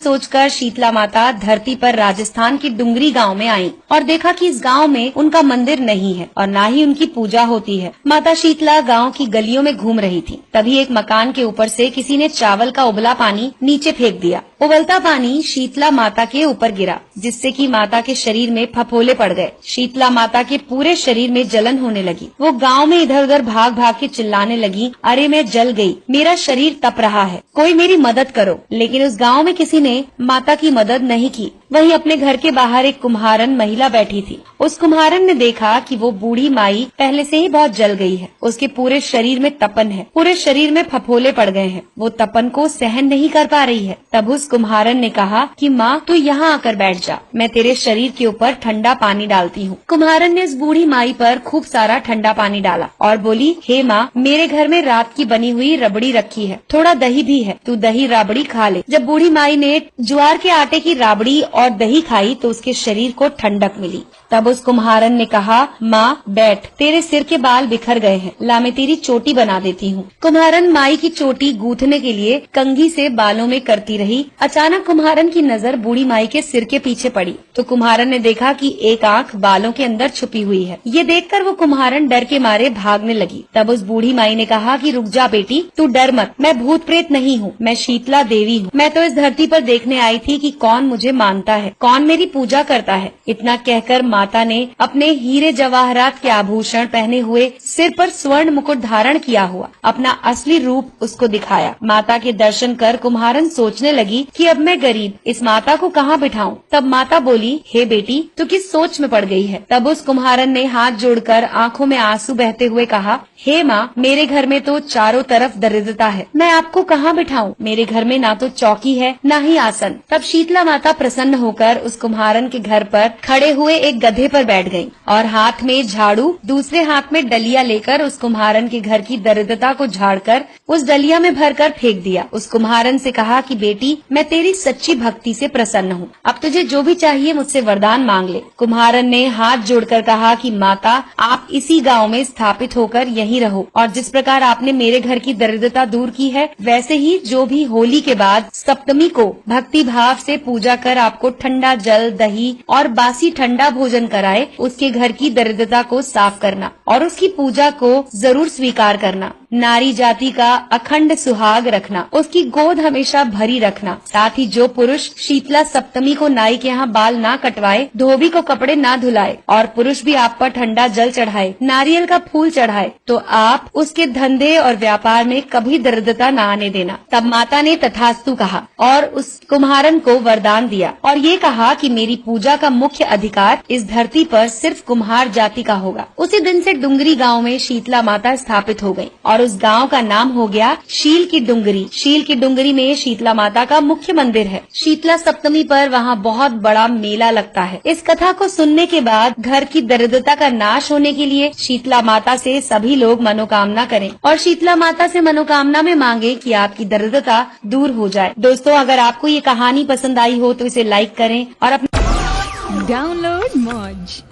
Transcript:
सोचकर शीतला माता धरती पर राजस्थान की डुंगरी गांव में आई और देखा कि इस गांव में उनका मंदिर नहीं है और न ही उनकी पूजा होती है। माता शीतला गांव की गलियों में घूम रही थी। तभी एक मकान के ऊपर से किसी ने चावल का उबला पानी नीचे फेंक दिया। उबलता पानी शीतला माता के ऊपर गिरा, जिससे कि माता के शरीर में फफोले पड़ गए। शीतला माता के पूरे शरीर में जलन होने लगी। वो गांव में इधर उधर भाग भाग के चिल्लाने लगी, अरे मैं जल गई, मेरा शरीर तप रहा है, कोई मेरी मदद करो। लेकिन उस गांव में किसी ने माता की मदद नहीं की। वहीं अपने घर के बाहर एक कुम्हारन महिला बैठी थी। उस कुम्हारन ने देखा कि वो बूढ़ी माई पहले से ही बहुत जल गई है। उसके पूरे शरीर में तपन है, पूरे शरीर में फफोले पड़ गए हैं। वो तपन को सहन नहीं कर पा रही है। तब उस कुम्हारन ने कहा कि माँ तू यहाँ आकर बैठ जा, मैं तेरे शरीर के ऊपर ठंडा पानी डालती हूँ। कुम्हारन ने उस बूढ़ी माई पर खूब सारा ठंडा पानी डाला और बोली, हे माँ, मेरे घर में रात की बनी हुई रबड़ी रखी है, थोड़ा दही भी है, तू दही राबड़ी खा ले। जब बूढ़ी माई ने ज्वार के आटे की राबड़ी और दही खाई तो उसके शरीर को ठंडक मिली। तब उस कुम्हारन ने कहा, माँ बैठ, तेरे सिर के बाल बिखर गए हैं, ला मैं तेरी चोटी बना देती हूँ। कुम्हारन माई की चोटी गूंथने के लिए कंघी से बालों में करती रही। अचानक कुम्हारन की नजर बूढ़ी माई के सिर के पीछे पड़ी तो कुम्हारन ने देखा कि एक आंख बालों के अंदर छुपी हुई है। ये देखकर वो कुम्हारन डर के मारे भागने लगी। तब उस बूढ़ी माई ने कहा कि रुक जा बेटी, तू डर मत, मैं भूत प्रेत नहीं हूँ, मैं शीतला देवी हूँ। मैं तो इस धरती पर देखने आई थी कि कौन मुझे मानता है, कौन मेरी पूजा करता है। इतना कहकर माता ने अपने हीरे जवाहरात के आभूषण पहने हुए, सिर पर स्वर्ण मुकुट धारण किया हुआ अपना असली रूप उसको दिखाया। माता के दर्शन कर कुम्हारन सोचने लगी कि अब मैं गरीब, इस माता को कहाँ बिठाऊं। तब माता बोली, हे बेटी, तू किस सोच में पड़ गई है। तब उस कुम्हारन ने हाथ जोड़कर आंखों में आंसू बहते हुए कहा, हे माँ, मेरे घर में तो चारों तरफ दरिद्रता है, मैं आपको कहाँ बिठाऊं। मेरे घर में ना तो चौकी है ना ही आसन। तब शीतला माता प्रसन्न होकर उस कुम्हारन के घर पर खड़े हुए एक गधे पर बैठ गयी और हाथ में झाड़ू, दूसरे हाथ में डलिया लेकर उस कुम्हारन के घर की दरिद्रता को झाड़कर उस डलिया में भरकर फेंक दिया। उस कुम्हारन से कहा कि बेटी, मैं तेरी सच्ची भक्ति से प्रसन्न हूँ, अब तुझे जो भी चाहिए मुझसे वरदान मांग ले। कुम्हारन ने हाथ जोड़कर कहा कि माता, आप इसी गाँव में स्थापित होकर यहीं रहो और जिस प्रकार आपने मेरे घर की दरिद्रता दूर की है, वैसे ही जो भी होली के बाद सप्तमी को भक्ति भाव से पूजा कर आपको ठंडा जल, दही और बासी ठंडा भोजन कराए, उसके घर की दरिद्रता को साफ करना और उसकी पूजा को जरूर स्वीकार करना। नारी जाति का अखंड सुहाग रखना, उसकी गोद हमेशा भरी रखना। साथ ही जो पुरुष शीतला सप्तमी को नाई के यहाँ बाल ना कटवाए, धोबी को कपड़े ना धुलाए और पुरुष भी आप पर ठंडा जल चढ़ाए, नारियल का फूल चढ़ाए, तो आप उसके धंधे और व्यापार में कभी दरिद्रता न आने देना। तब माता ने तथास्तु कहा और उस कुम्हारन को वरदान दिया और ये कहा कि मेरी पूजा का मुख्य अधिकार इस धरती पर सिर्फ कुम्हार जाति का होगा। उसी दिन से डुंगरी गांव में शीतला माता स्थापित हो गई और उस गांव का नाम हो गया शील की डुंगरी। शील की डुंगरी में शीतला माता का मुख्य मंदिर है। शीतला सप्तमी पर वहाँ बहुत बड़ा मेला लगता है। इस कथा को सुनने के बाद घर की दरिद्रता का नाश होने के लिए शीतला माता से सभी लोग मनोकामना करें और शीतला माता से मनोकामना में मांगे कि आपकी दरिद्रता दूर हो जाए। दोस्तों, अगर आपको ये कहानी पसंद आई हो तो इसे लाइक करें और अपने डाउनलोड मौज।